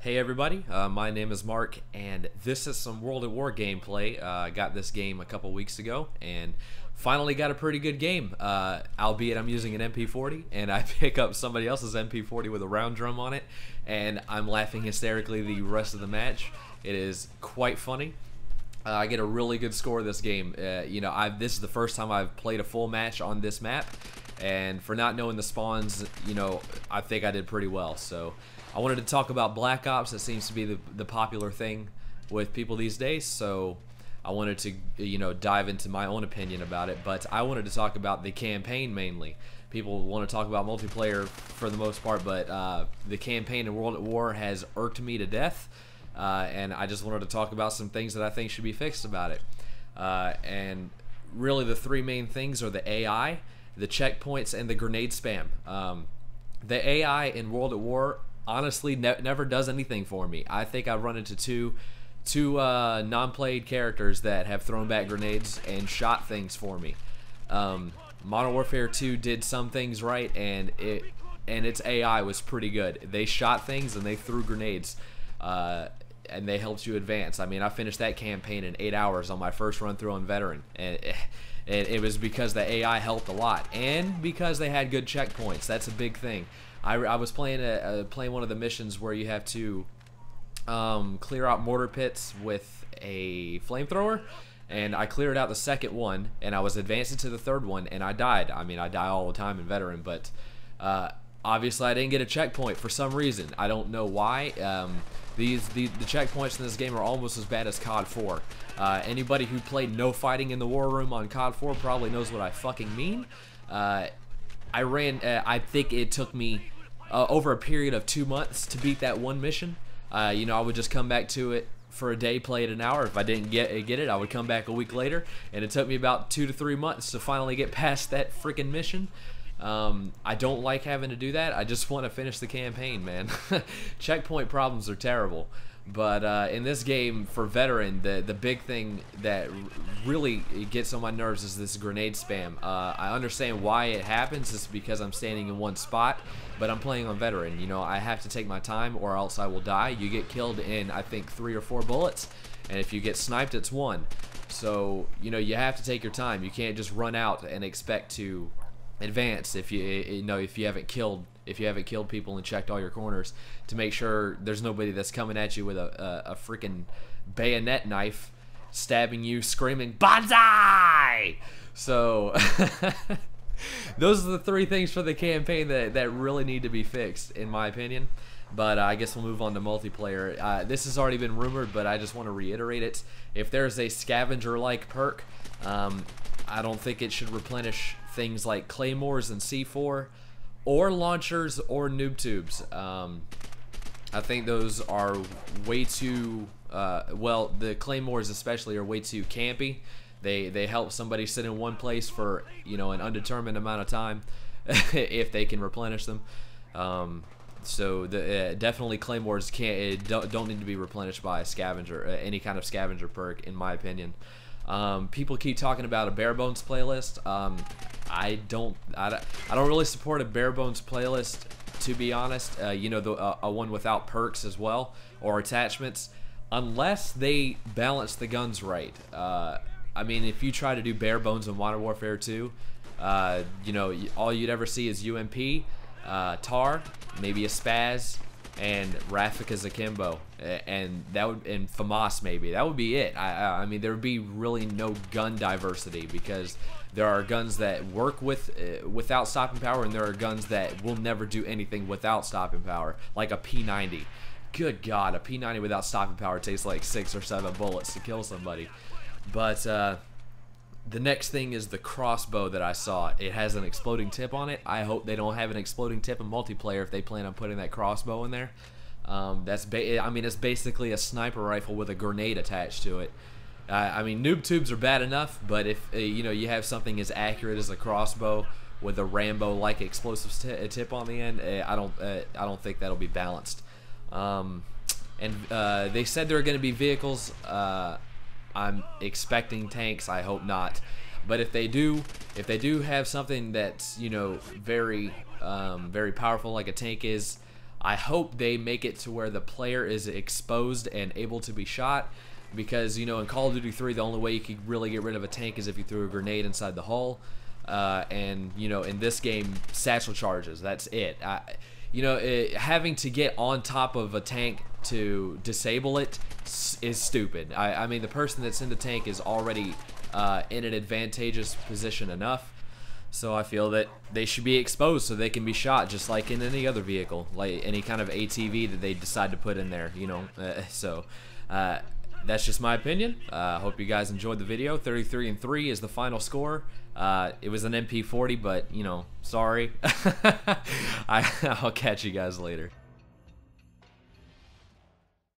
Hey everybody, my name is Mark, and this is some World at War gameplay. I got this game a couple weeks ago, and finally got a pretty good game. Albeit I'm using an MP40, and I pick up somebody else's MP40 with a round drum on it, and I'm laughing hysterically the rest of the match. It is quite funny. I get a really good score this game. This is the first time I've played a full match on this map, and for not knowing the spawns, I think I did pretty well. So I wanted to talk about Black Ops. It seems to be the popular thing with people these days, so I wanted to dive into my own opinion about it. But I wanted to talk about the campaign mainly. People want to talk about multiplayer for the most part, but the campaign in World at War has irked me to death, and I just wanted to talk about some things that I think should be fixed about it. And really the three main things are the AI, the checkpoints, and the grenade spam. The AI in World at War honestly never does anything for me. I think I've run into two non-played characters that have thrown back grenades and shot things for me. Modern Warfare 2 did some things right, and its AI was pretty good. They shot things and they threw grenades, and they helped you advance. I mean, I finished that campaign in 8 hours on my first run through on Veteran, and it was because the AI helped a lot, and because they had good checkpoints. That's a big thing. I was playing one of the missions where you have to clear out mortar pits with a flamethrower, and I cleared out the second one, and I was advancing to the third one, and I died. I mean, I die all the time in Veteran, but obviously I didn't get a checkpoint for some reason. I don't know why. The checkpoints in this game are almost as bad as COD 4. Anybody who played no fighting in the war room on COD 4 probably knows what I fucking mean. I think it took me over a period of 2 months to beat that one mission. I would just come back to it for a day, play it an hour. If I didn't get it, I would come back a week later, and it took me about 2 to 3 months to finally get past that freaking mission. I don't like having to do that. I just want to finish the campaign, man. Checkpoint problems are terrible. But in this game, for Veteran, the big thing that really gets on my nerves is this grenade spam. I understand why it happens. It's because I'm standing in one spot, but I'm playing on Veteran. I have to take my time or else I will die. You get killed in, I think, 3 or 4 bullets, and if you get sniped, it's 1. So, you have to take your time. You can't just run out and expect to advance if you haven't killed people and checked all your corners to make sure there's nobody that's coming at you with a freaking bayonet knife stabbing you screaming "Banzai!" So those are the 3 things for the campaign that really need to be fixed, in my opinion. But I guess we'll move on to multiplayer. This has already been rumored, but I just want to reiterate it. If there's a scavenger-like perk, I don't think it should replenish things like claymores and C4 or launchers or noob tubes. I think those are way too well, the claymores especially are way too campy. They help somebody sit in one place for an undetermined amount of time if they can replenish them. So definitely claymores don't need to be replenished by a scavenger, any kind of scavenger perk, in my opinion. People keep talking about a bare bones playlist. I don't really support a bare bones playlist, to be honest. A one without perks as well or attachments, unless they balance the guns right. I mean, if you try to do bare bones in Modern Warfare 2, all you'd ever see is UMP, TAR, maybe a Spaz, and Rafika's Akimbo, and FAMAS maybe. That would be it. I mean, there would be really no gun diversity, because there are guns that work without stopping power, and there are guns that will never do anything without stopping power, like a P90. Good God, a P90 without stopping power takes like 6 or 7 bullets to kill somebody. But the next thing is the crossbow that I saw. It has an exploding tip on it. I hope they don't have an exploding tip in multiplayer if they plan on putting that crossbow in there. It's basically a sniper rifle with a grenade attached to it. I mean, noob tubes are bad enough, but if you have something as accurate as a crossbow with a Rambo-like explosive tip on the end, I don't think that'll be balanced. They said there are going to be vehicles. I'm expecting tanks. I hope not. But if they do have something that's very powerful like a tank is, I hope they make it to where the player is exposed and able to be shot, because, you know, in Call of Duty 3, the only way you could really get rid of a tank is if you threw a grenade inside the hull. And, you know, in this game, satchel charges, that's it. Having to get on top of a tank to disable it is stupid. I mean, the person that's in the tank is already in an advantageous position enough. So I feel that they should be exposed so they can be shot, just like in any other vehicle, like any kind of ATV that they decide to put in there, you know. That's just my opinion. Hope you guys enjoyed the video. 33-3 is the final score. It was an MP40, but, you know, sorry. I'll catch you guys later.